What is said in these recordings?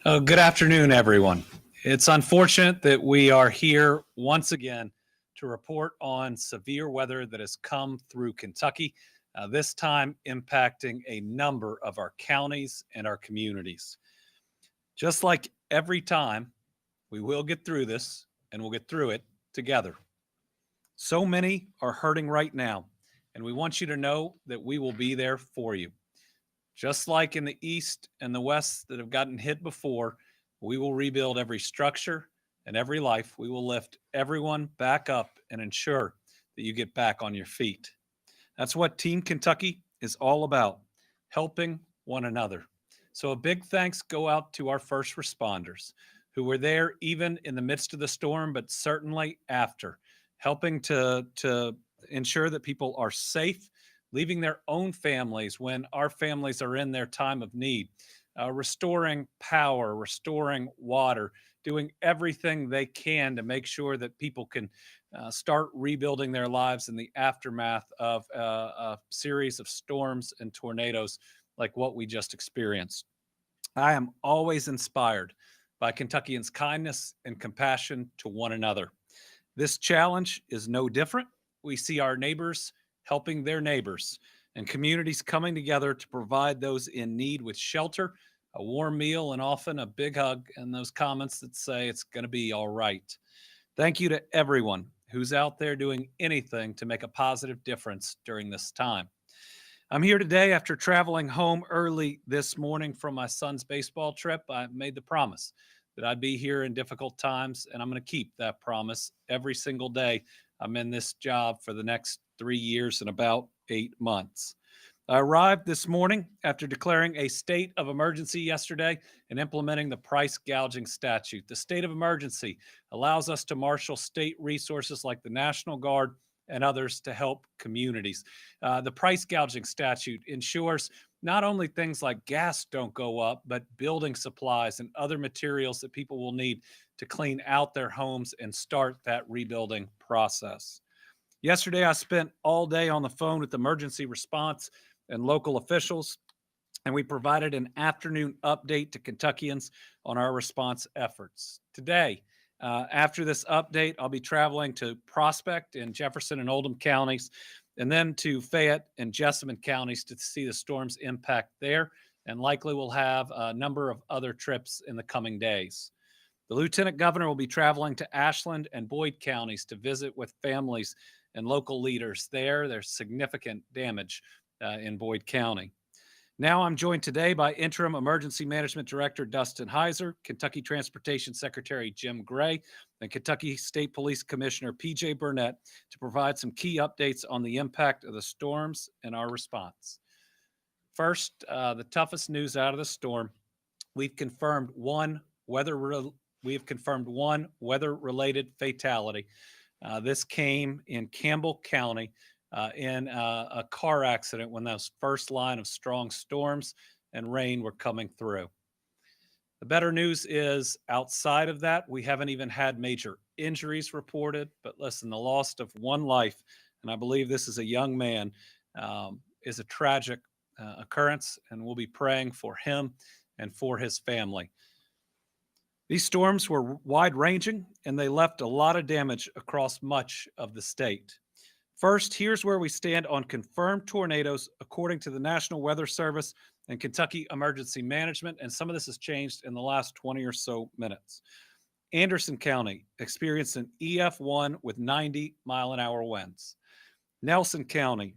Good afternoon, everyone. It's unfortunate that we are here once again to report on severe weather that has come through Kentucky, this time impacting a number of our counties and our communities. Just like every time, we will get through this and we'll get through it together. So many are hurting right now, and we want you to know that we will be there for you. Just like in the East and the West that have gotten hit before, we will rebuild every structure and every life. We will lift everyone back up and ensure that you get back on your feet. That's what Team Kentucky is all about, helping one another. So a big thanks go out to our first responders who were there even in the midst of the storm, but certainly after, helping to ensure that people are safe, leaving their own families when our families are in their time of need, restoring power, restoring water, doing everything they can to make sure that people can start rebuilding their lives in the aftermath of a series of storms and tornadoes like what we just experienced. I am always inspired by Kentuckians' kindness and compassion to one another. This challenge is no different. We see our neighbors helping their neighbors, and communities coming together to provide those in need with shelter, a warm meal, and often a big hug, and those comments that say it's going to be all right. Thank you to everyone who's out there doing anything to make a positive difference during this time. I'm here today after traveling home early this morning from my son's baseball trip. I made the promise that I'd be here in difficult times, and I'm going to keep that promise every single day I'm in this job for the next 3 years and about 8 months. I arrived this morning after declaring a state of emergency yesterday and implementing the price gouging statute. The state of emergency allows us to marshal state resources like the National Guard and others to help communities. The price gouging statute ensures not only things like gas don't go up, but building supplies and other materials that people will need to clean out their homes and start that rebuilding process. Yesterday, I spent all day on the phone with emergency response and local officials, and we provided an afternoon update to Kentuckians on our response efforts. Today, after this update, I'll be traveling to Prospect in Jefferson and Oldham counties, and then to Fayette and Jessamine counties to see the storm's impact there, and likely we'll have a number of other trips in the coming days. The Lieutenant Governor will be traveling to Ashland and Boyd counties to visit with families and local leaders there. There's significant damage in Boyd County. Now I'm joined today by Interim Emergency Management Director Dustin Heiser, Kentucky Transportation Secretary Jim Gray, and Kentucky State Police Commissioner PJ Burnett to provide some key updates on the impact of the storms and our response. First, the toughest news out of the storm: we've confirmed one weather-related fatality. This came in Campbell County in a car accident when those first line of strong storms and rain were coming through. The better news is, outside of that, we haven't even had major injuries reported. But listen, the loss of one life, and I believe this is a young man, is a tragic occurrence, and we'll be praying for him and for his family. These storms were wide-ranging, and they left a lot of damage across much of the state. First, here's where we stand on confirmed tornadoes according to the National Weather Service and Kentucky Emergency Management, and some of this has changed in the last 20 or so minutes. Anderson County experienced an EF1 with 90-mile-an-hour winds. Nelson County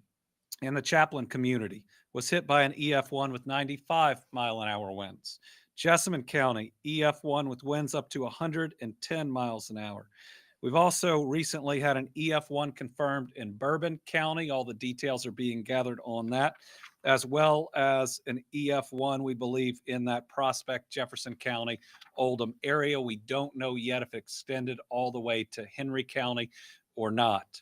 and the Chaplin community was hit by an EF1 with 95-mile-an-hour winds. Jessamine County, EF1 with winds up to 110 miles an hour. We've also recently had an EF1 confirmed in Bourbon County. All the details are being gathered on that, as well as an EF1, we believe, in that Prospect, Jefferson County, Oldham area. We don't know yet if it extended all the way to Henry County or not.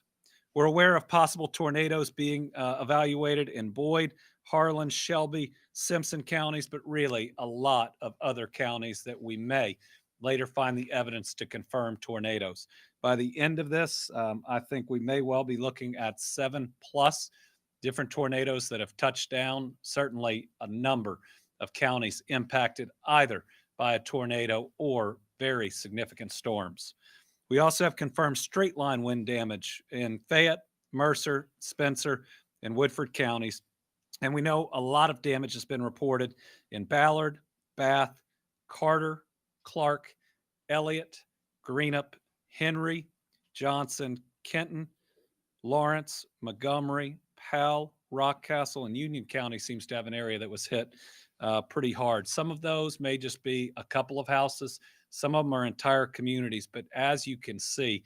We're aware of possible tornadoes being evaluated in Boyd, Harlan, Shelby, Simpson counties, but really a lot of other counties that we may later find the evidence to confirm tornadoes. By the end of this, I think we may well be looking at 7+ different tornadoes that have touched down, certainly a number of counties impacted either by a tornado or very significant storms. We also have confirmed straight line wind damage in Fayette, Mercer, Spencer, and Woodford counties. And we know a lot of damage has been reported in Ballard, Bath, Carter, Clark, Elliott, Greenup, Henry, Johnson, Kenton, Lawrence, Montgomery, Powell, Rockcastle, and Union County seems to have an area that was hit pretty hard. Some of those may just be a couple of houses. Some of them are entire communities. But as you can see,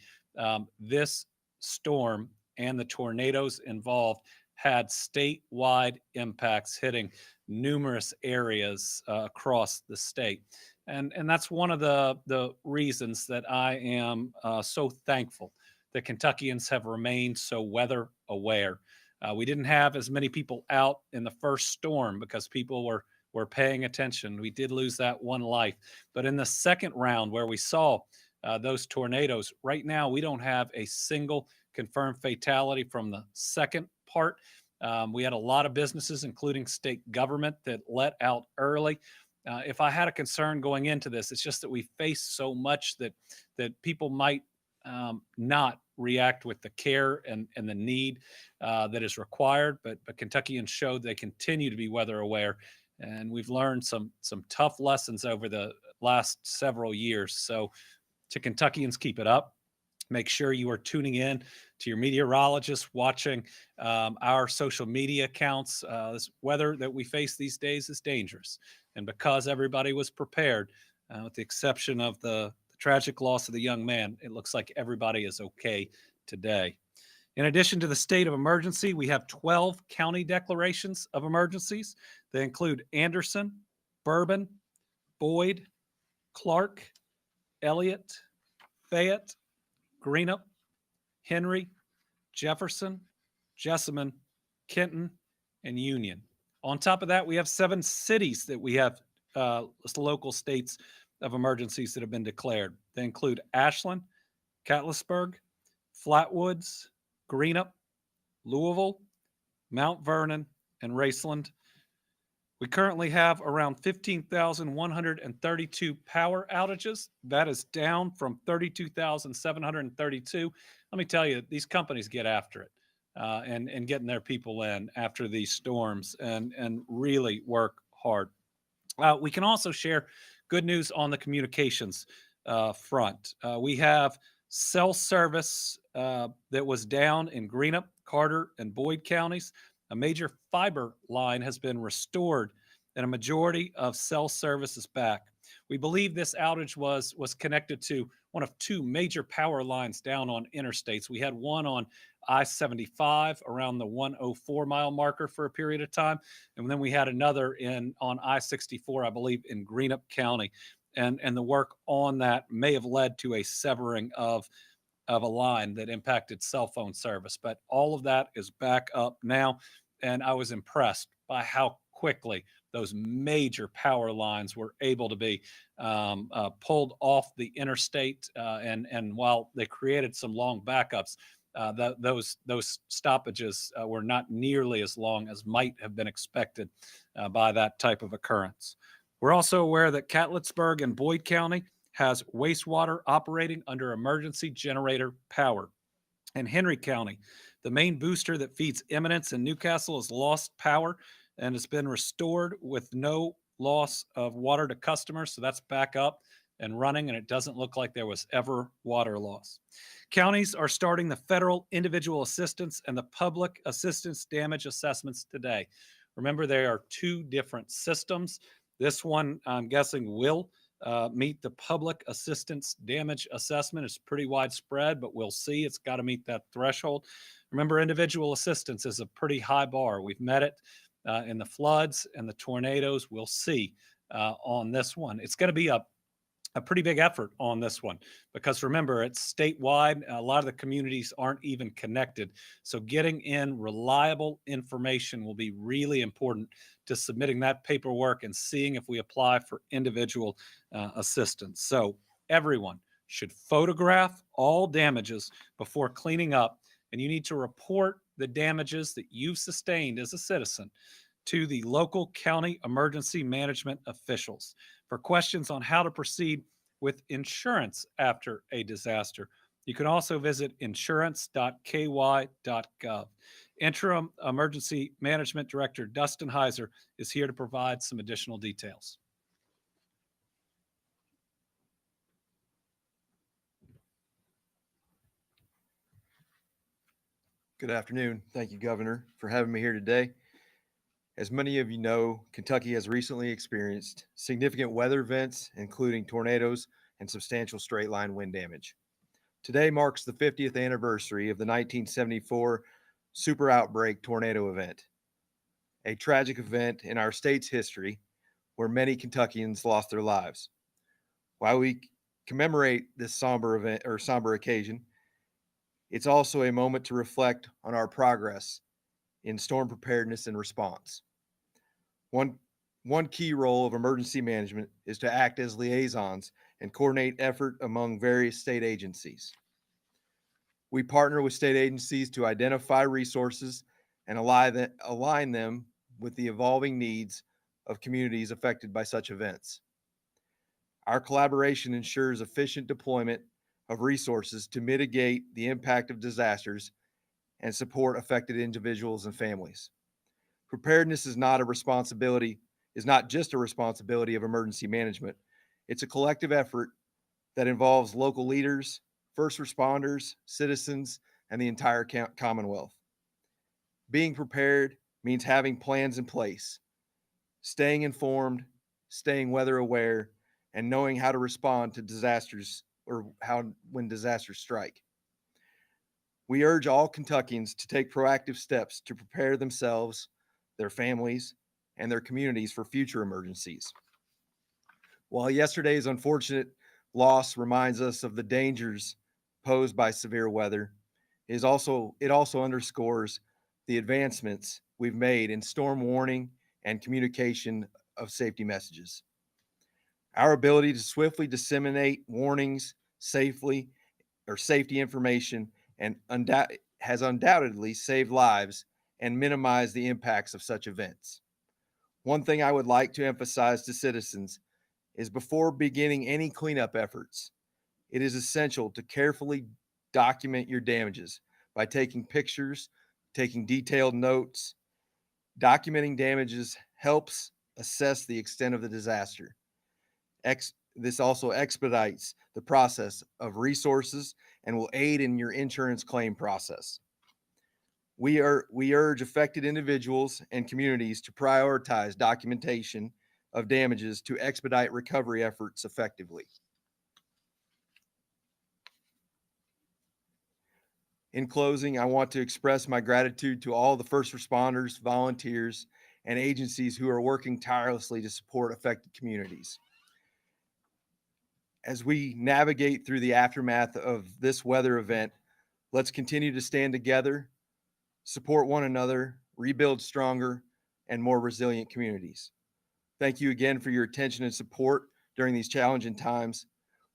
this storm and the tornadoes involved had statewide impacts hitting numerous areas across the state. And that's one of the reasons that I am so thankful that Kentuckians have remained so weather aware. We didn't have as many people out in the first storm because people were paying attention. We did lose that one life. But in the second round where we saw those tornadoes, right now we don't have a single confirmed fatality from the second part. We had a lot of businesses, including state government, that let out early. If I had a concern going into this, it's just that we face so much that people might not react with the care and the need that is required. But Kentuckians showed they continue to be weather aware, and we've learned some tough lessons over the last several years. So to Kentuckians, keep it up. Make sure you are tuning in to your meteorologist, watching our social media accounts. This weather that we face these days is dangerous. And because everybody was prepared, with the exception of the tragic loss of the young man, it looks like everybody is okay today. In addition to the state of emergency, we have 12 county declarations of emergencies. They include Anderson, Bourbon, Boyd, Clark, Elliott, Fayette, Greenup, Henry, Jefferson, Jessamine, Kenton, and Union. On top of that, we have 7 cities that we have local states of emergencies that have been declared. They include Ashland, Catlettsburg, Flatwoods, Greenup, Louisville, Mount Vernon, and Raceland. We currently have around 15,132 power outages. That is down from 32,732. Let me tell you, these companies get after it and getting their people in after these storms and really work hard. We can also share good news on the communications front. We have cell service that was down in Greenup, Carter, and Boyd counties. A major fiber line has been restored, and a majority of cell service is back. We believe this outage was connected to one of 2 major power lines down on interstates. We had one on I-75 around the 104-mile marker for a period of time, and then we had another on I-64, I believe, in Greenup County. And the work on that may have led to a severing of a line that impacted cell phone service. But all of that is back up now, and I was impressed by how quickly those major power lines were able to be pulled off the interstate. And while they created some long backups, those stoppages were not nearly as long as might have been expected by that type of occurrence. We're also aware that Catlettsburg and Boyd County has wastewater operating under emergency generator power. In Henry County, the main booster that feeds Eminence and Newcastle has lost power and has been restored with no loss of water to customers. So that's back up and running, and it doesn't look like there was ever water loss. Counties are starting the federal individual assistance and the public assistance damage assessments today. Remember, there are 2 different systems. This one, I'm guessing, will meet the public assistance damage assessment. It's pretty widespread, but we'll see. It's got to meet that threshold. Remember, individual assistance is a pretty high bar. We've met it in the floods and the tornadoes. We'll see on this one. It's going to be a pretty big effort on this one because remember, it's statewide. A lot of the communities aren't even connected. So getting in reliable information will be really important to submitting that paperwork and seeing if we apply for individual assistance. So everyone should photograph all damages before cleaning up, and you need to report the damages that you've sustained as a citizen to the local county emergency management officials. For questions on how to proceed with insurance after a disaster, you can also visit insurance.ky.gov. Interim Emergency Management Director Dustin Heiser is here to provide some additional details. Good afternoon. Thank you, Governor, for having me here today. As many of you know, Kentucky has recently experienced significant weather events, including tornadoes and substantial straight line wind damage. Today marks the 50th anniversary of the 1974 super outbreak tornado event, a tragic event in our state's history where many Kentuckians lost their lives. While we commemorate this somber occasion, it's also a moment to reflect on our progress in storm preparedness and response. One key role of emergency management is to act as liaisons and coordinate effort among various state agencies. We partner with state agencies to identify resources and align them with the evolving needs of communities affected by such events. Our collaboration ensures efficient deployment of resources to mitigate the impact of disasters and support affected individuals and families. Preparedness is not just a responsibility of emergency management. It's a collective effort that involves local leaders, first responders, citizens, and the entire Commonwealth. Being prepared means having plans in place, staying informed, staying weather aware, and knowing how to respond to disasters when disasters strike. We urge all Kentuckians to take proactive steps to prepare themselves, their families, and their communities for future emergencies. While yesterday's unfortunate loss reminds us of the dangers posed by severe weather, it also underscores the advancements we've made in storm warning and communication of safety messages. Our ability to swiftly disseminate warnings, safety information, has undoubtedly saved lives and minimized the impacts of such events. One thing I would like to emphasize to citizens is before beginning any cleanup efforts, it is essential to carefully document your damages by taking pictures, taking detailed notes. Documenting damages helps assess the extent of the disaster. This also expedites the process of resources and will aid in your insurance claim process. We urge affected individuals and communities to prioritize documentation of damages to expedite recovery efforts effectively. In closing, I want to express my gratitude to all the first responders, volunteers, and agencies who are working tirelessly to support affected communities. As we navigate through the aftermath of this weather event, let's continue to stand together, support one another, rebuild stronger and more resilient communities. Thank you again for your attention and support during these challenging times.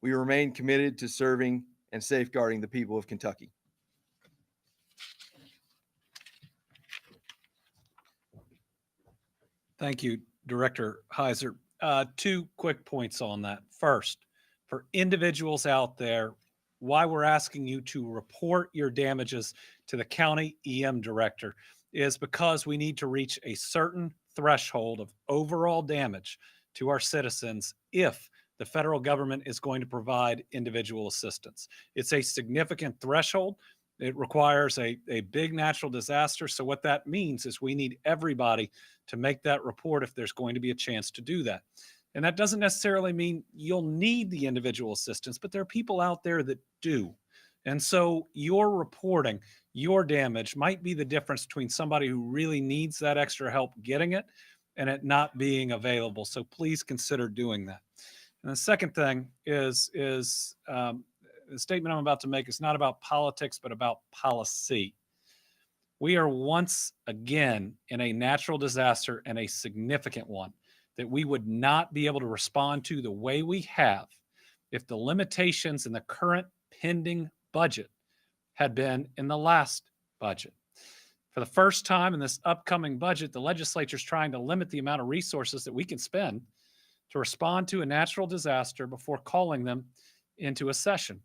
We remain committed to serving and safeguarding the people of Kentucky. Thank you, Director Heiser. Two quick points on that. First, for individuals out there, why we're asking you to report your damages to the county EM director is because we need to reach a certain threshold of overall damage to our citizens if the federal government is going to provide individual assistance. It's a significant threshold. It requires a big natural disaster. So what that means is we need everybody to make that report if there's going to be a chance to do that. And that doesn't necessarily mean you'll need the individual assistance, but there are people out there that do. And so your reporting, your damage might be the difference between somebody who really needs that extra help getting it and it not being available. So please consider doing that. And the second thing is the statement I'm about to make is not about politics, but about policy. We are once again in a natural disaster, and a significant one, that we would not be able to respond to the way we have if the limitations in the current pending budget had been in the last budget. For the first time in this upcoming budget, the legislature is trying to limit the amount of resources that we can spend to respond to a natural disaster before calling them into a session.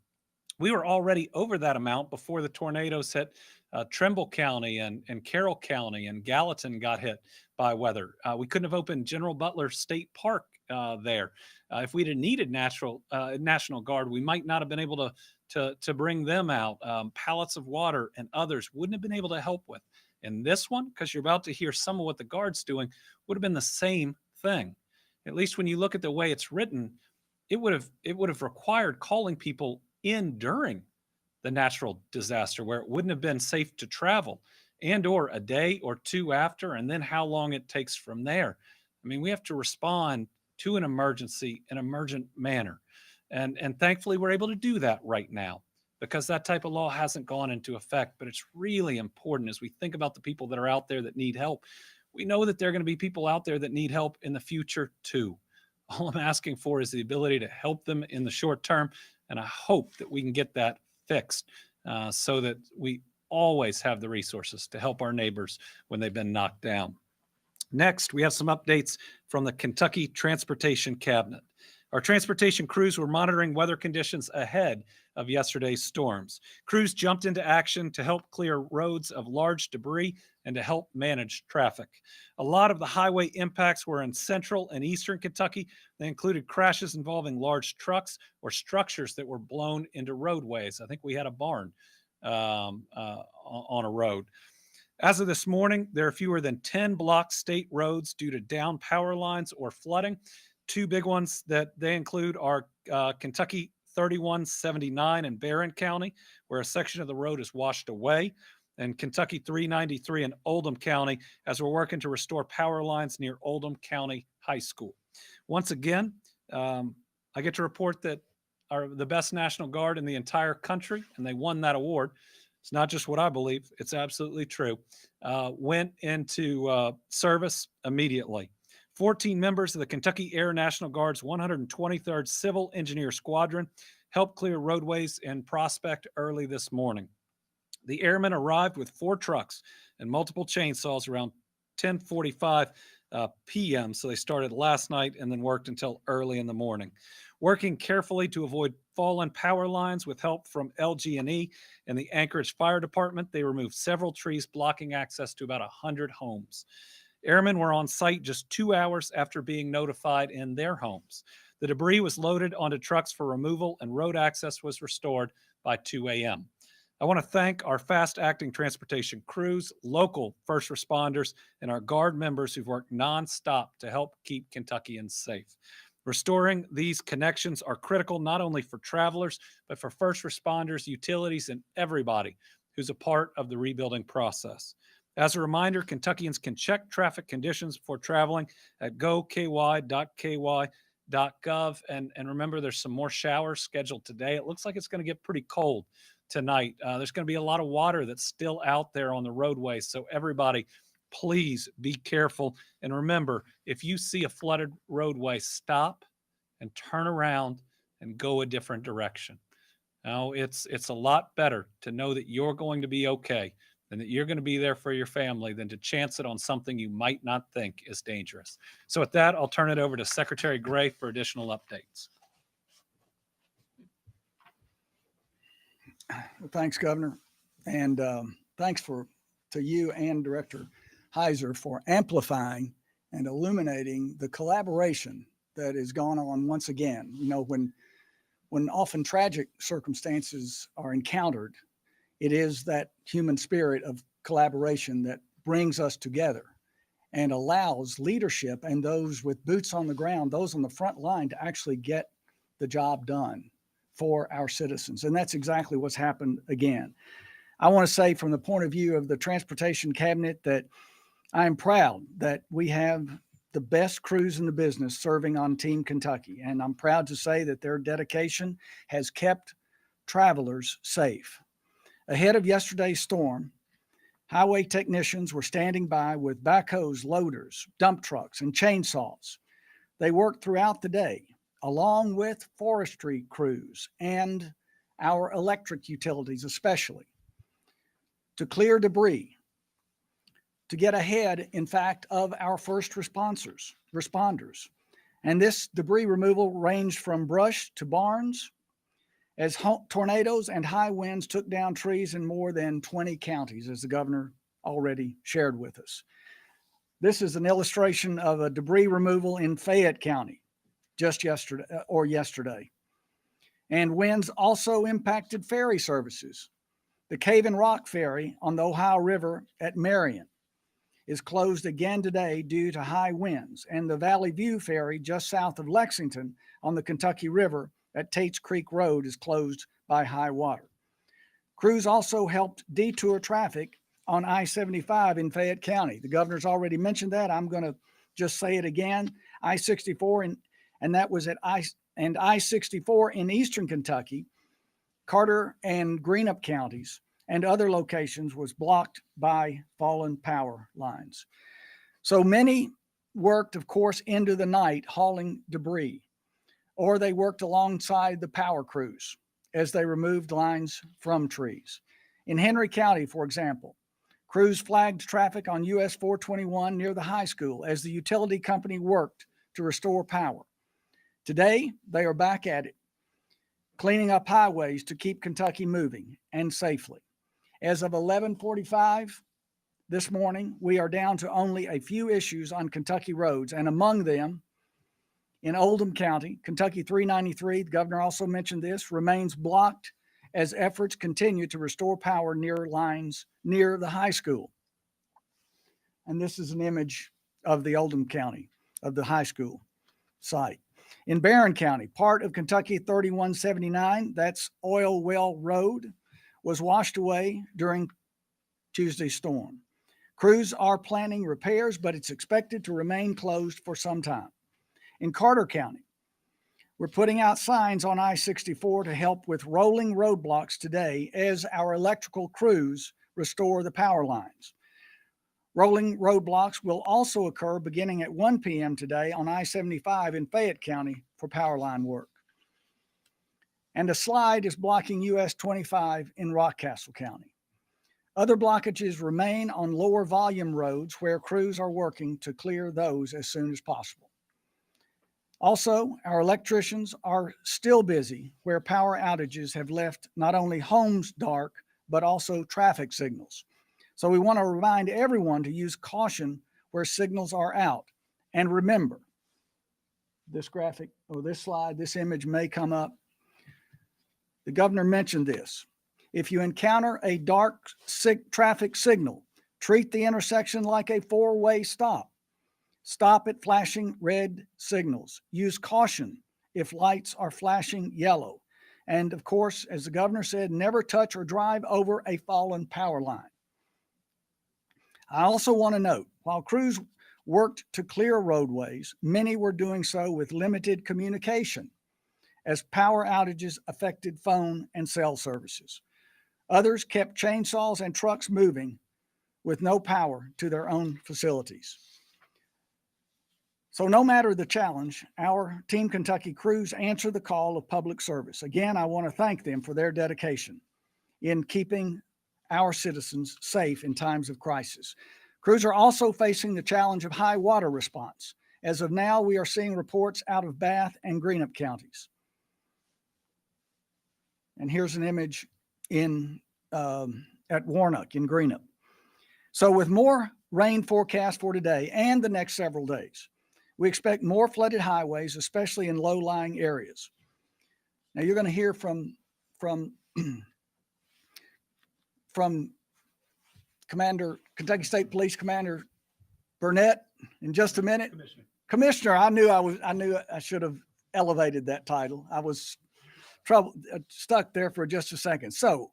We were already over that amount before the tornadoes hit Trimble County and Carroll County, and Gallatin got hit by weather. We couldn't have opened General Butler State Park there. If we'd have needed National Guard, we might not have been able to bring them out. Pallets of water and others wouldn't have been able to help with. And this one, because you're about to hear some of what the Guard's doing, would have been the same thing. At least when you look at the way it's written, it would have required calling people in during the natural disaster where it wouldn't have been safe to travel, and or a day or two after, and then how long it takes from there. I mean, we have to respond to an emergency in an emergent manner. And thankfully we're able to do that right now because that type of law hasn't gone into effect. But it's really important as we think about the people that are out there that need help. We know that there are going to be people out there that need help in the future too. All I'm asking for is the ability to help them in the short term. And I hope that we can get that fixed so that we always have the resources to help our neighbors when they've been knocked down. Next, we have some updates from the Kentucky Transportation Cabinet. Our transportation crews were monitoring weather conditions ahead of yesterday's storms. Crews jumped into action to help clear roads of large debris and to help manage traffic. A lot of the highway impacts were in central and eastern Kentucky. They included crashes involving large trucks or structures that were blown into roadways. I think we had a barn on a road. As of this morning, there are fewer than 10 blocked state roads due to down power lines or flooding. Two big ones that they include are Kentucky 3179 in Barron County, where a section of the road is washed away, and Kentucky 393 in Oldham County, as we're working to restore power lines near Oldham County High School. Once again, I get to report that the best National Guard in the entire country, and they won that award. It's not just what I believe, it's absolutely true, went into service immediately. 14 members of the Kentucky Air National Guard's 123rd Civil Engineer Squadron helped clear roadways in Prospect early this morning. The airmen arrived with 4 trucks and multiple chainsaws around 10:45 p.m. So they started last night and then worked until early in the morning. Working carefully to avoid fallen power lines with help from LG&E and the Anchorage Fire Department, they removed several trees blocking access to about 100 homes. Airmen were on site just 2 hours after being notified in their homes. The debris was loaded onto trucks for removal and road access was restored by 2 a.m. I want to thank our fast-acting transportation crews, local first responders, and our Guard members who've worked nonstop to help keep Kentuckians safe. Restoring these connections are critical not only for travelers, but for first responders, utilities, and everybody who's a part of the rebuilding process. As a reminder, Kentuckians can check traffic conditions before traveling at goky.ky.gov. And remember, there's some more showers scheduled today. It looks like it's going to get pretty cold tonight. There's going to be a lot of water that's still out there on the roadways. So everybody, please be careful. And remember, if you see a flooded roadway, stop and turn around and go a different direction. Now, it's a lot better to know that you're going to be okay and that you're going to be there for your family than to chance it on something you might not think is dangerous. So with that, I'll turn it over to Secretary Gray for additional updates. Well, thanks, Governor. And thanks to you and Director Heiser for amplifying and illuminating the collaboration that has gone on once again. You know, when often tragic circumstances are encountered, it is that human spirit of collaboration that brings us together and allows leadership and those with boots on the ground, those on the front line, to actually get the job done for our citizens. And that's exactly what's happened again. I want to say from the point of view of the Transportation Cabinet that I am proud that we have the best crews in the business serving on Team Kentucky. And I'm proud to say that their dedication has kept travelers safe. Ahead of yesterday's storm, highway technicians were standing by with backhoes, loaders, dump trucks, and chainsaws. They worked throughout the day, along with forestry crews and our electric utilities especially, to clear debris to get ahead, in fact, of our first responders. And this debris removal ranged from brush to barns as tornadoes and high winds took down trees in more than 20 counties, as the governor already shared with us. This is an illustration of a debris removal in Fayette County just yesterday. And winds also impacted ferry services. The Cave and Rock Ferry on the Ohio River at Marion is closed again today due to high winds, and the Valley View Ferry just south of Lexington on the Kentucky River at Tates Creek Road is closed by high water. Crews also helped detour traffic on I-75 in Fayette County. The governor's already mentioned that. I'm going to just say it again. I-64, and that was at I-64 in eastern Kentucky, Carter and Greenup counties, and other locations was blocked by fallen power lines. So many worked, of course, into the night hauling debris, or they worked alongside the power crews as they removed lines from trees. In Henry County, for example, crews flagged traffic on US 421 near the high school as the utility company worked to restore power. Today, they are back at it, cleaning up highways to keep Kentucky moving and safely. As of 11:45 this morning, we are down to only a few issues on Kentucky roads, and among them, in Oldham County, Kentucky 393, the governor also mentioned this, remains blocked as efforts continue to restore power near lines near the high school. And this is an image of the Oldham County, of the high school site. In Barron County, part of Kentucky 3179, that's Oil Well Road, was washed away during Tuesday's storm. Crews are planning repairs, but it's expected to remain closed for some time. In Carter County, we're putting out signs on I-64 to help with rolling roadblocks today as our electrical crews restore the power lines. Rolling roadblocks will also occur beginning at 1 p.m. today on I-75 in Fayette County for power line work. And a slide is blocking US 25 in Rockcastle County. Other blockages remain on lower volume roads where crews are working to clear those as soon as possible. Also, our electricians are still busy where power outages have left not only homes dark, but also traffic signals. So we want to remind everyone to use caution where signals are out. And remember, this graphic or this slide, this image may come up. The governor mentioned this. If you encounter a dark traffic signal, treat the intersection like a four-way stop. Stop at flashing red signals. Use caution if lights are flashing yellow. And of course, as the governor said, never touch or drive over a fallen power line. I also want to note, while crews worked to clear roadways, many were doing so with limited communication as power outages affected phone and cell services. Others kept chainsaws and trucks moving with no power to their own facilities. So no matter the challenge, our Team Kentucky crews answer the call of public service. Again, I want to thank them for their dedication in keeping our citizens safe in times of crisis. Crews are also facing the challenge of high water response. As of now, we are seeing reports out of Bath and Greenup counties. And here's an image at Warnock in Greenup. So with more rain forecast for today and the next several days, we expect more flooded highways, especially in low-lying areas. Now you're going to hear from Kentucky State Police Commander Burnett in just a minute. Commissioner, I knew I should have elevated that title. I was stuck there for just a second. So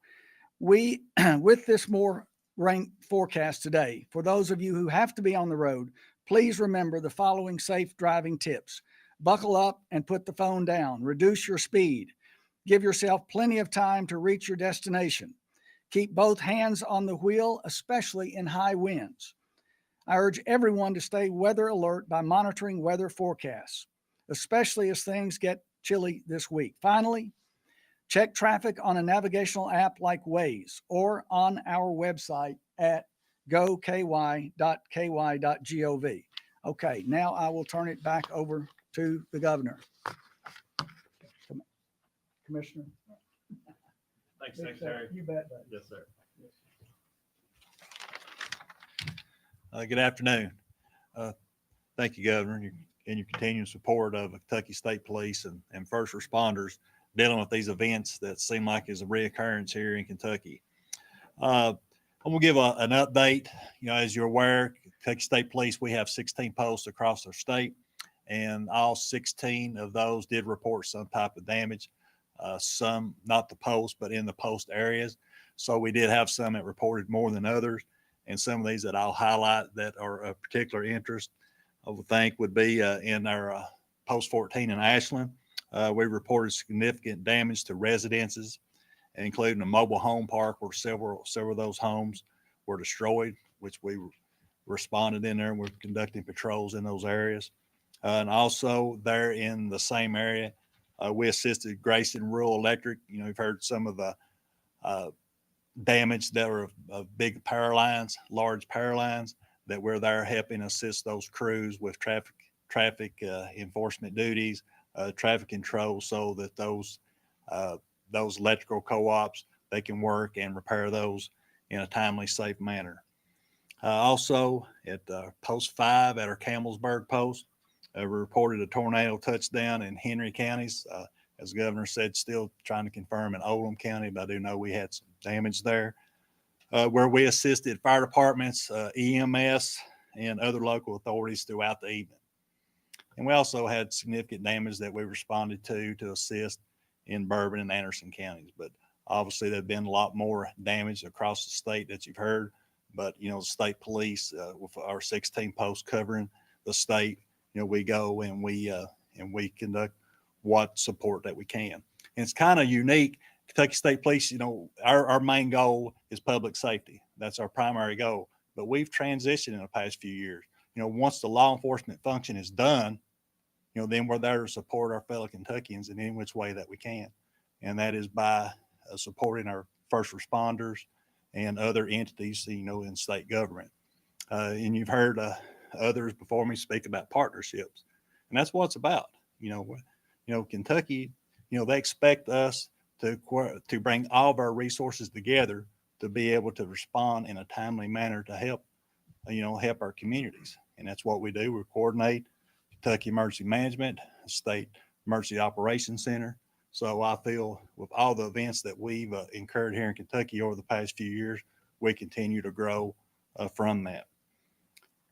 we, with this more rain forecast today, for those of you who have to be on the road, please remember the following safe driving tips. Buckle up and put the phone down. Reduce your speed. Give yourself plenty of time to reach your destination. Keep both hands on the wheel, especially in high winds. I urge everyone to stay weather alert by monitoring weather forecasts, especially as things get chilly this week. Finally, check traffic on a navigational app like Waze or on our website at goky.ky.gov. Okay, now I will turn it back over to the governor. Commissioner. Thanks, Yes, sir. You bet, buddy. Yes, sir. Good afternoon. Thank you, Governor, and your continued support of Kentucky State Police and first responders dealing with these events that seem like is a reoccurrence here in Kentucky. I'm going to give an update. You know, as you're aware, Kentucky State Police, we have 16 posts across our state, and all 16 of those did report some type of damage. Some, not the post, but in the post areas. So we did have some that reported more than others. And some of these that I'll highlight that are of particular interest, I would think would be in our post 14 in Ashland. We reported significant damage to residences, including a mobile home park where several of those homes were destroyed, which we responded in there and we're conducting patrols in those areas. And also there in the same area, we assisted Grayson Rural Electric. You know, you've heard some of the damage that were of big power lines, large power lines, that we're there helping assist those crews with traffic enforcement duties, traffic control, so that those electrical co-ops, they can work and repair those in a timely, safe manner. Also at post 5 at our Campbellsburg post, we reported a tornado touchdown in Henry counties. As the governor said, still trying to confirm in Oldham County, but I do know we had some damage there, where we assisted fire departments, EMS, and other local authorities throughout the evening. And we also had significant damage that we responded to assist in Bourbon and Anderson counties. But obviously there've been a lot more damage across the state that you've heard. But, you know, the state police, with our 16 posts covering the state, you know, we go and we conduct what support that we can. And it's kind of unique. Kentucky State Police, you know, our main goal is public safety. That's our primary goal. But we've transitioned in the past few years. You know, once the law enforcement function is done, you know, then we're there to support our fellow Kentuckians in any which way that we can. And that is by supporting our first responders and other entities, you know, in state government. And you've heard others before me speak about partnerships. And that's what it's about. You know, Kentucky, you know, they expect us to bring all of our resources together to be able to respond in a timely manner to help our communities. And that's what we do. We coordinate Kentucky Emergency Management, State Emergency Operations Center. So I feel with all the events that we've incurred here in Kentucky over the past few years, we continue to grow from that.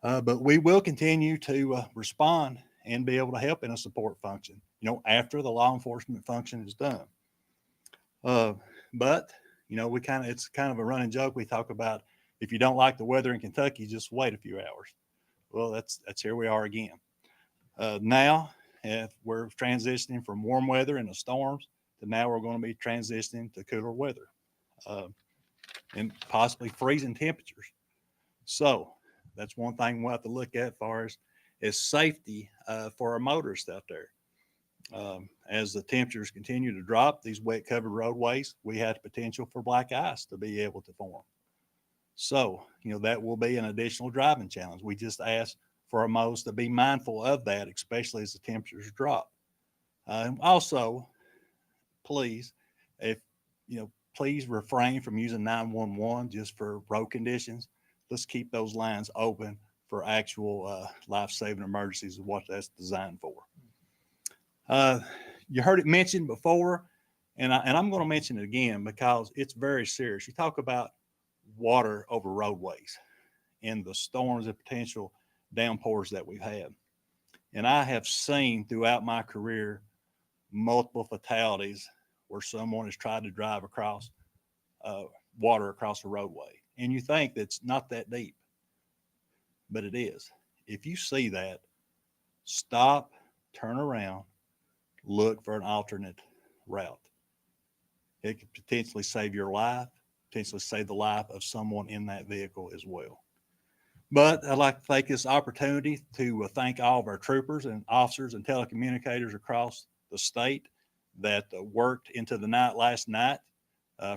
But we will continue to respond and be able to help in a support function, you know, after the law enforcement function is done. But, you know, it's kind of a running joke. We talk about, if you don't like the weather in Kentucky, just wait a few hours. Well, that's here we are again. Now, if we're transitioning from warm weather and the storms to now we're going to be transitioning to cooler weather and possibly freezing temperatures. So that's one thing we'll have to look at as far as safety for our motorists out there. As the temperatures continue to drop, these wet covered roadways, we have the potential for black ice to be able to form. So, you know, that will be an additional driving challenge. We just ask for our motorists to be mindful of that, especially as the temperatures drop. Also, please, please refrain from using 911 just for road conditions. Let's keep those lines open for actual life-saving emergencies, is what that's designed for. You heard it mentioned before, and I'm going to mention it again because it's very serious. You talk about water over roadways and the storms and potential downpours that we've had. And I have seen throughout my career multiple fatalities where someone has tried to drive across water across a roadway. And you think that's not that deep, but it is. If you see that, stop, turn around, look for an alternate route. It could potentially save your life, potentially save the life of someone in that vehicle as well. But I'd like to take this opportunity to thank all of our troopers and officers and telecommunicators across the state that worked into the night last night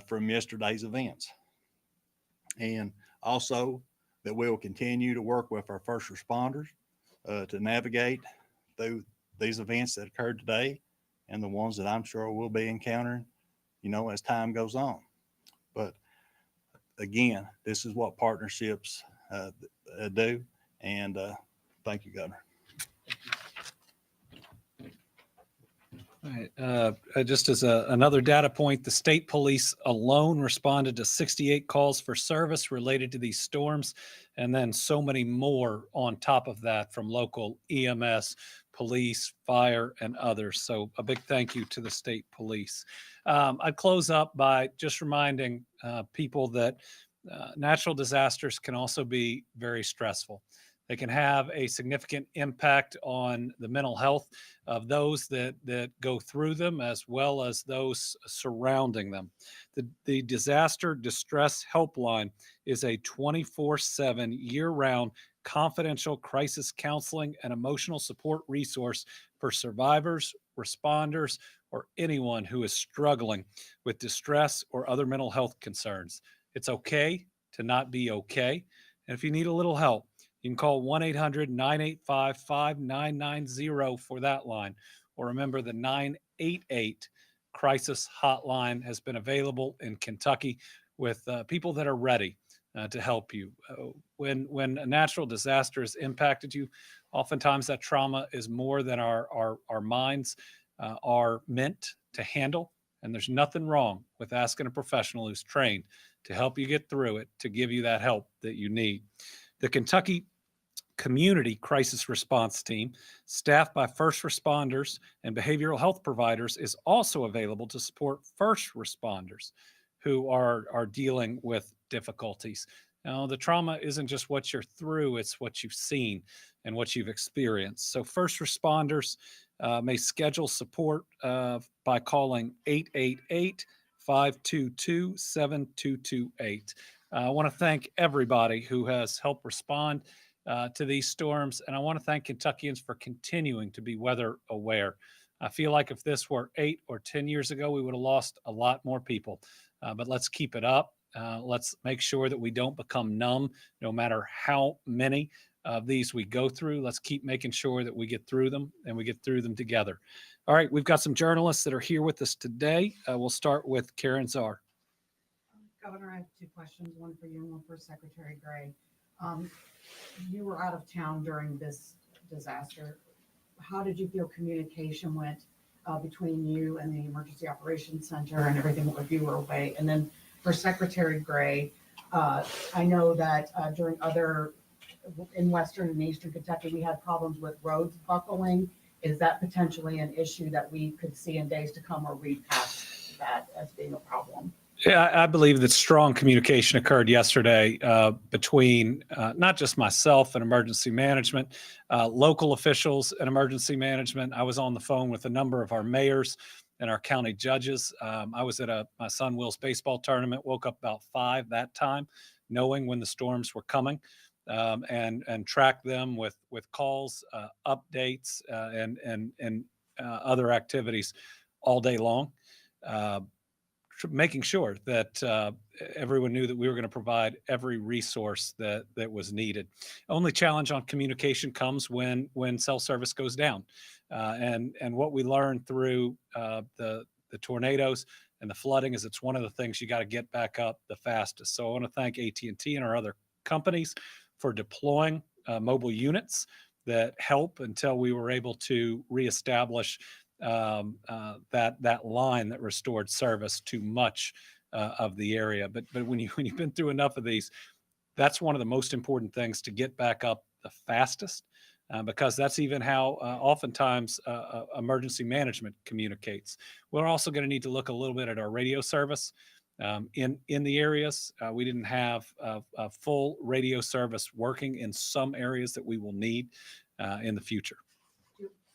from yesterday's events. And also that we will continue to work with our first responders to navigate through these events that occurred today and the ones that I'm sure we'll be encountering, as time goes on. But again, this is what partnerships do. And thank you, Governor. All right. Just as another data point, the state police alone responded to 68 calls for service related to these storms, and then so many more on top of that from local EMS, police, fire, and others. So a big thank you to the state police. I'd close up by just reminding people that natural disasters can also be very stressful. They can have a significant impact on the mental health of those that go through them, as well as those surrounding them. The Disaster Distress Helpline is a 24/7 year-round confidential crisis counseling and emotional support resource for survivors, responders, or anyone who is struggling with distress or other mental health concerns. It's okay to not be okay. And if you need a little help, you can call 1-800-985-5990 for that line. Or remember, the 988 crisis hotline has been available in Kentucky with people that are ready to help you. When a natural disaster has impacted you, oftentimes that trauma is more than our minds are meant to handle. And there's nothing wrong with asking a professional who's trained to help you get through it, to give you that help that you need. The Kentucky Community Crisis Response Team, staffed by first responders and behavioral health providers, is also available to support first responders who are dealing with difficulties. Now, the trauma isn't just what you're through, it's what you've seen and what you've experienced. So first responders may schedule support by calling 888-522-7228. I want to thank everybody who has helped respond to these storms. And I want to thank Kentuckians for continuing to be weather aware. I feel like if this were 8 or 10 years ago, we would have lost a lot more people. But let's keep it up. Let's make sure that we don't become numb, no matter how many of these we go through. Let's keep making sure that we get through them and we get through them together. All right, we've got some journalists that are here with us today. We'll start with Karen Czar. Governor, I have 2 questions, one for you and one for Secretary Gray. You were out of town during this disaster. How did you feel communication went between you and the Emergency Operations Center and everything if you were away? And then for Secretary Gray, I know that in Western and Eastern Kentucky, we had problems with roads buckling. Is that potentially an issue that we could see in days to come, or read past that as being a problem? Yeah, I believe that strong communication occurred yesterday between not just myself and emergency management, local officials and emergency management. I was on the phone with a number of our mayors and our county judges. I was at my son Will's baseball tournament, woke up about 5 that time, knowing when the storms were coming, and tracked them with calls, updates, and other activities all day long. Making sure that everyone knew that we were going to provide every resource that was needed. Only challenge on communication comes when cell service goes down, and what we learned through the tornadoes and the flooding is it's one of the things you got to get back up the fastest. So I want to thank AT&T and our other companies for deploying mobile units that help until we were able to reestablish that line that restored service to much of the area. But when you've been through enough of these, that's one of the most important things, to get back up the fastest, because that's even how oftentimes emergency management communicates. We're also going to need to look a little bit at our radio service in the areas. We didn't have a full radio service working in some areas that we will need in the future.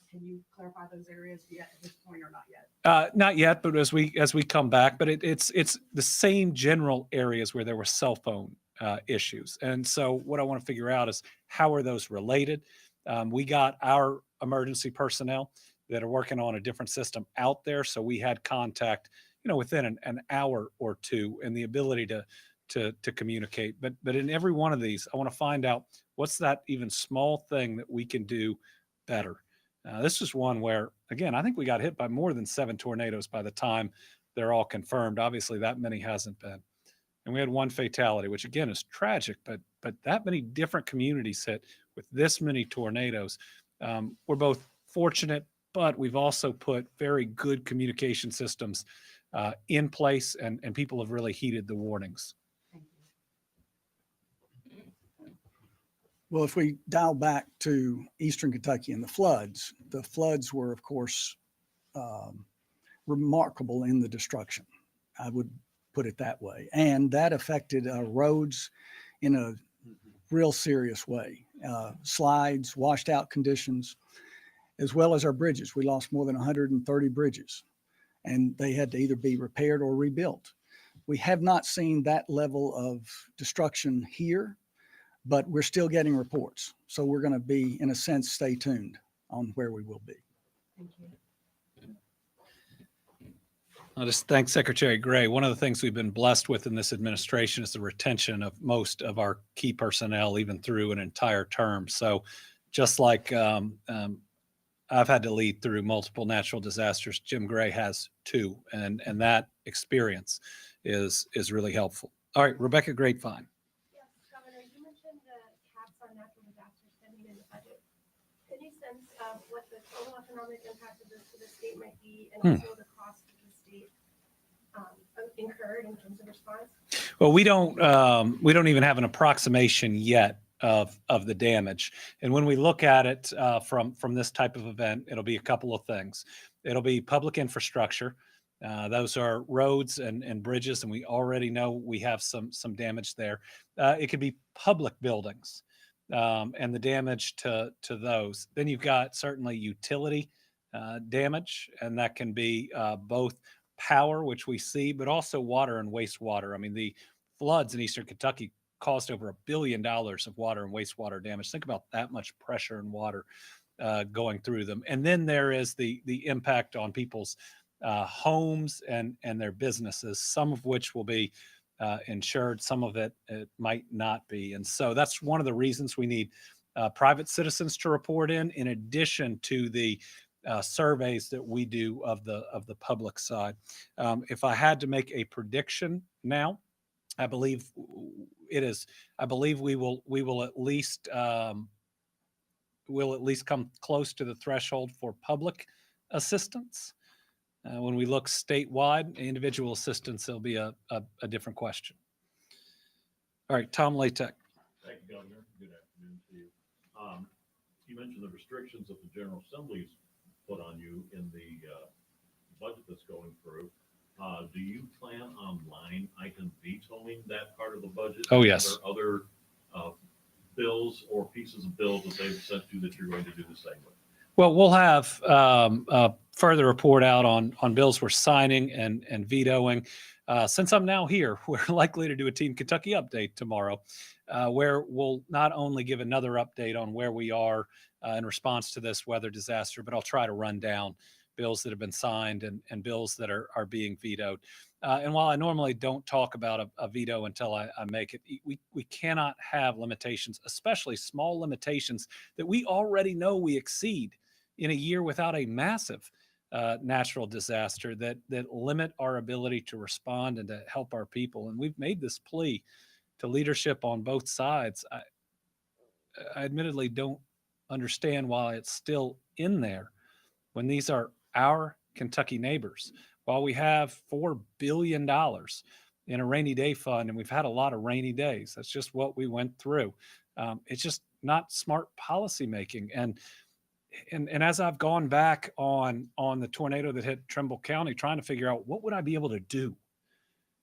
Can you clarify those areas yet at this point, or not yet? Not yet, but as we come back, but it's the same general areas where there were cell phone issues. And so what I want to figure out is, how are those related? We got our emergency personnel that are working on a different system out there, so we had contact, within an hour or two, and the ability to communicate. But in every one of these, I want to find out what's that even small thing that we can do better. This is one where, again, I think we got hit by more than 7 tornadoes by the time they're all confirmed. Obviously, that many hasn't been. And we had 1 fatality, which again is tragic, but that many different communities hit with this many tornadoes. We're both fortunate, but we've also put very good communication systems in place, and people have really heeded the warnings. Thank you. Well, if we dial back to Eastern Kentucky and the floods were, of course, remarkable in the destruction. I would put it that way. And that affected roads in a real serious way. Slides, washed out conditions, as well as our bridges. We lost more than 130 bridges, and they had to either be repaired or rebuilt. We have not seen that level of destruction here, but we're still getting reports. So we're going to be, in a sense, stay tuned on where we will be. Thank you. I'll just thank Secretary Gray. One of the things we've been blessed with in this administration is the retention of most of our key personnel, even through an entire term. So just like I've had to lead through multiple natural disasters, Jim Gray has too. And that experience is really helpful. All right, Rebecca Grapevine. Yes, Governor, you mentioned the caps on natural disaster spending in the budget. Any sense of what the total economic impact of this to the state might be, and also the cost of the state incurred in terms of response? Well, we don't even have an approximation yet of the damage. And when we look at it from this type of event, it'll be a couple of things. It'll be public infrastructure. Those are roads and bridges, and we already know we have some damage there. It could be public buildings and the damage to those. Then you've got certainly utility damage, and that can be both power, which we see, but also water and wastewater. I mean, the floods in Eastern Kentucky caused over $1 billion of water and wastewater damage. Think about that much pressure and water going through them. And then there is the impact on people's homes and their businesses, some of which will be insured, some of it might not be. And so that's one of the reasons we need private citizens to report in addition to the surveys that we do of the public side. If I had to make a prediction now, I believe we will at least come close to the threshold for public assistance. When we look statewide, individual assistance, it'll be a different question. All right, Tom Latek. Thank you, Governor. Good afternoon to you. You mentioned the restrictions that the General Assembly's put on you in the budget that's going through. Do you plan on line item vetoing that part of the budget? Oh, yes. Are there other bills or pieces of bills that they've sent you that you're going to do the same with? Well, we'll have a further report out on bills we're signing and vetoing. Since I'm now here, we're likely to do a Team Kentucky update tomorrow, where we'll not only give another update on where we are in response to this weather disaster, but I'll try to run down bills that have been signed and bills that are being vetoed. And while I normally don't talk about a veto until I make it, we cannot have limitations, especially small limitations that we already know we exceed in a year without a massive natural disaster that limit our ability to respond and to help our people. And we've made this plea to leadership on both sides. I admittedly don't understand why it's still in there when these are our Kentucky neighbors. While we have $4 billion in a rainy day fund, and we've had a lot of rainy days, that's just what we went through. It's just not smart policymaking. And as I've gone back on the tornado that hit Trimble County, trying to figure out what would I be able to do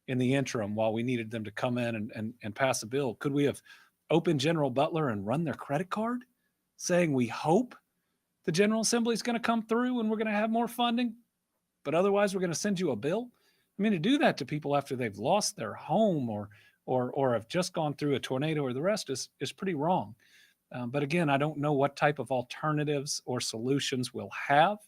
in the interim while we needed them to come in and pass a bill. Could we have opened General Butler and run their credit card saying we hope the General Assembly is going to come through and we're going to have more funding, but otherwise we're going to send you a bill? I mean, to do that to people after they've lost their home or have just gone through a tornado or the rest is pretty wrong. But again, I don't know what type of alternatives or solutions we'll have.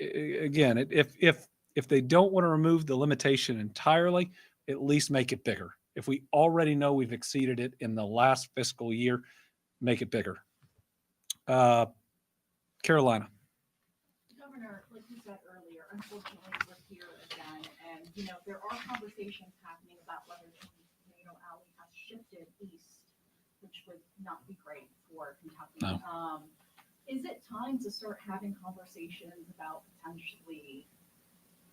Again, if they don't want to remove the limitation entirely, at least make it bigger. If we already know we've exceeded it in the last fiscal year, make it bigger. Carolina. Governor, like you said earlier, unfortunately, we're here again, and, you know, there are conversations happening about whether Tornado Alley has shifted east, which would not be great for Kentucky. No. Is it time to start having conversations about potentially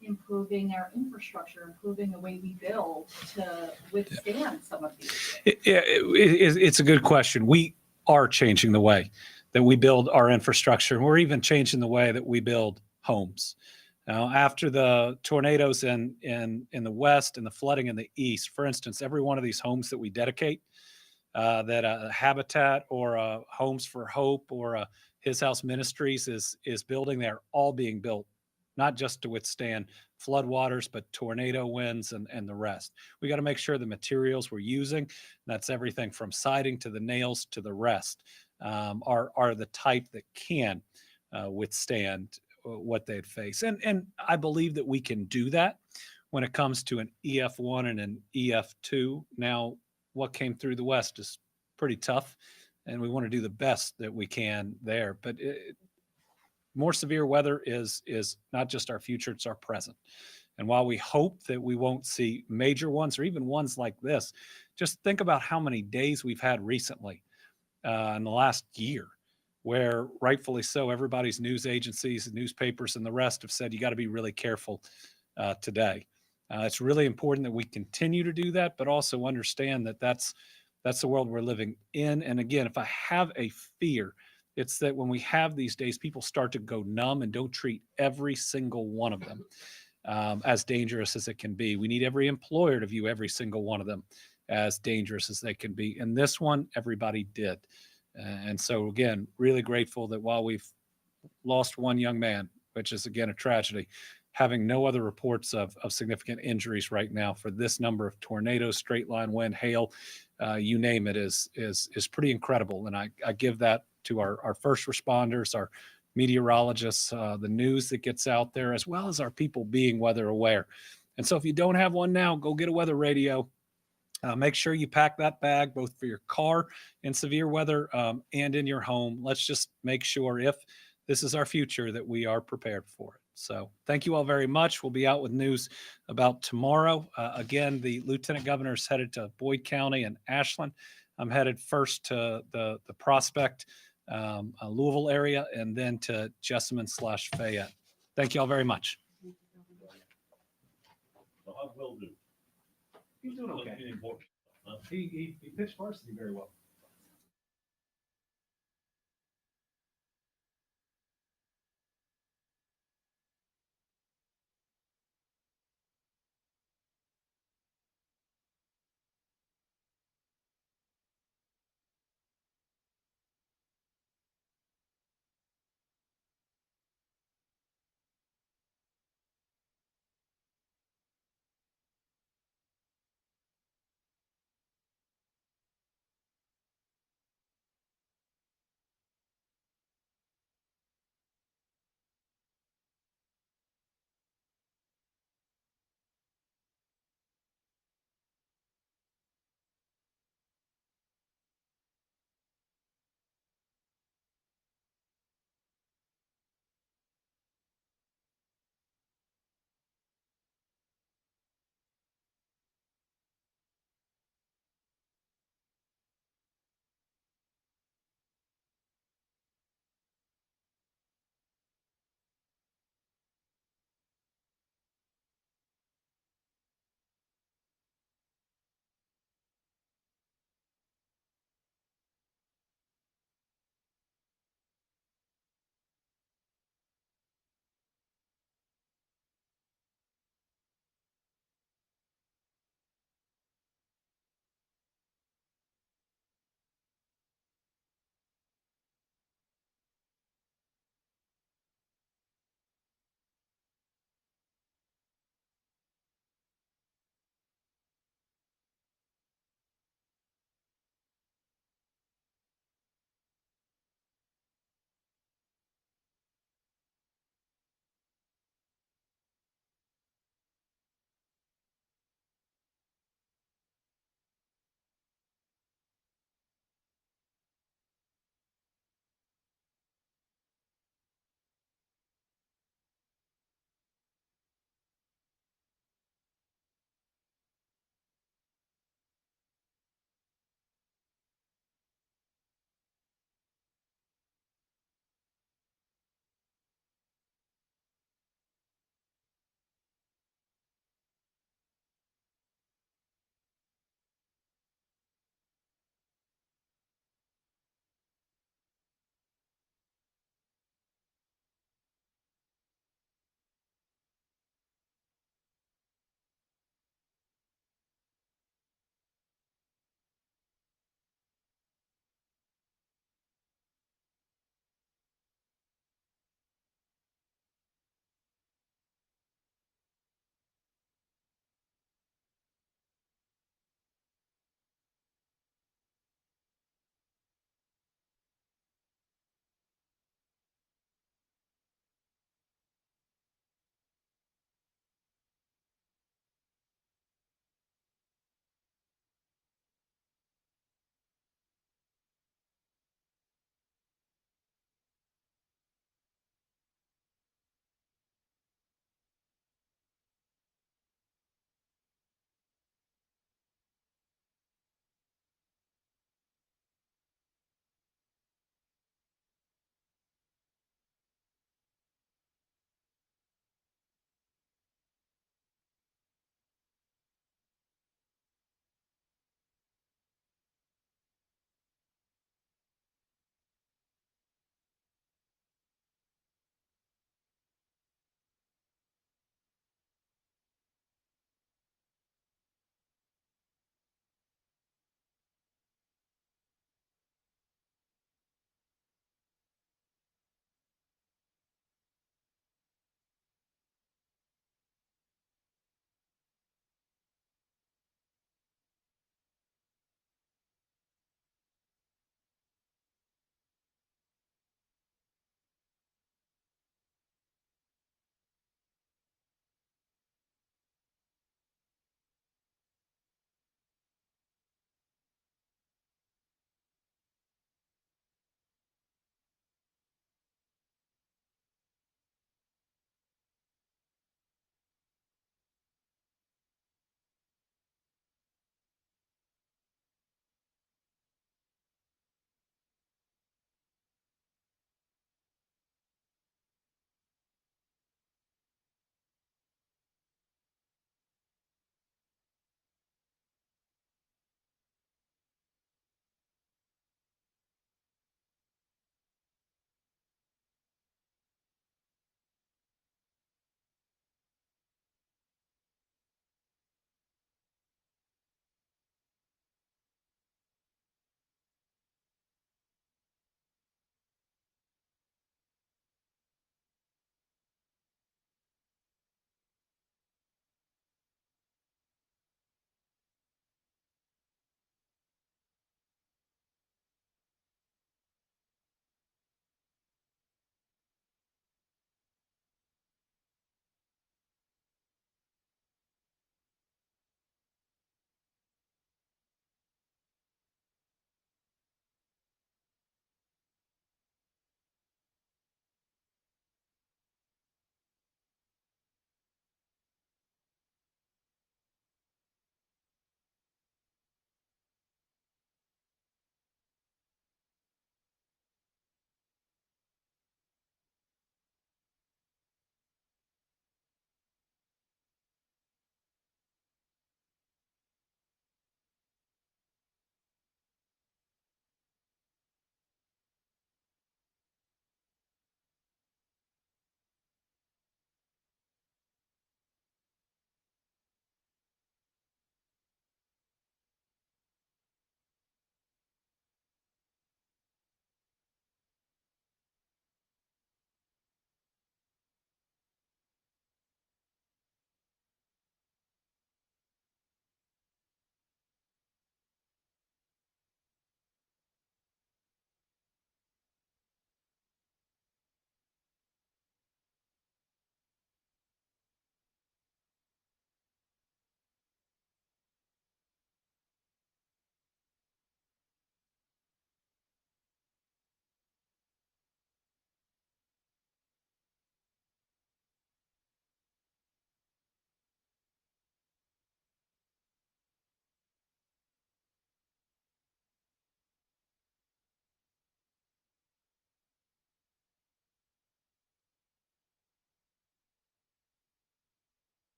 improving our infrastructure, improving the way we build to withstand some of these? It's a good question. We are changing the way that we build our infrastructure, and we're even changing the way that we build homes. Now, after the tornadoes in the west and the flooding in the east, for instance, every one of these homes that we dedicate, that a Habitat or a Homes for Hope or a His House Ministries is building, they're all being built not just to withstand floodwaters, but tornado winds and the rest. We got to make sure the materials we're using, that's everything from siding to the nails to the rest, are the type that can withstand what they'd face. And I believe that we can do that when it comes to an EF1 and an EF2. Now, what came through the West is pretty tough, and we want to do the best that we can there. But more severe weather is not just our future, it's our present. And while we hope that we won't see major ones or even ones like this, just think about how many days we've had recently in the last year, where rightfully so, everybody's news agencies, newspapers, and the rest have said you got to be really careful today. It's really important that we continue to do that, but also understand that that's the world we're living in. And again, if I have a fear, it's that when we have these days, people start to go numb and don't treat every single one of them as dangerous as it can be. We need every employer to view every single one of them as dangerous as they can be. And this one, everybody did. And so again, really grateful that while we've lost one young man, which is again a tragedy, having no other reports of significant injuries right now for this number of tornadoes, straight line wind, hail, you name it, is pretty incredible. And I give that to our first responders, our meteorologists, the news that gets out there, as well as our people being weather aware. And so if you don't have one now, go get a weather radio. Make sure you pack that bag both for your car in severe weather and in your home. Let's just make sure, if this is our future, that we are prepared for it. So thank you all very much. We'll be out with news about tomorrow. Again, the Lieutenant Governor is headed to Boyd County and Ashland. I'm headed first to the Prospect, Louisville area, and then to Jessamine/Fayette. Thank you all very much. So how's Will do? He's doing okay. Important, huh? He pitched varsity very well.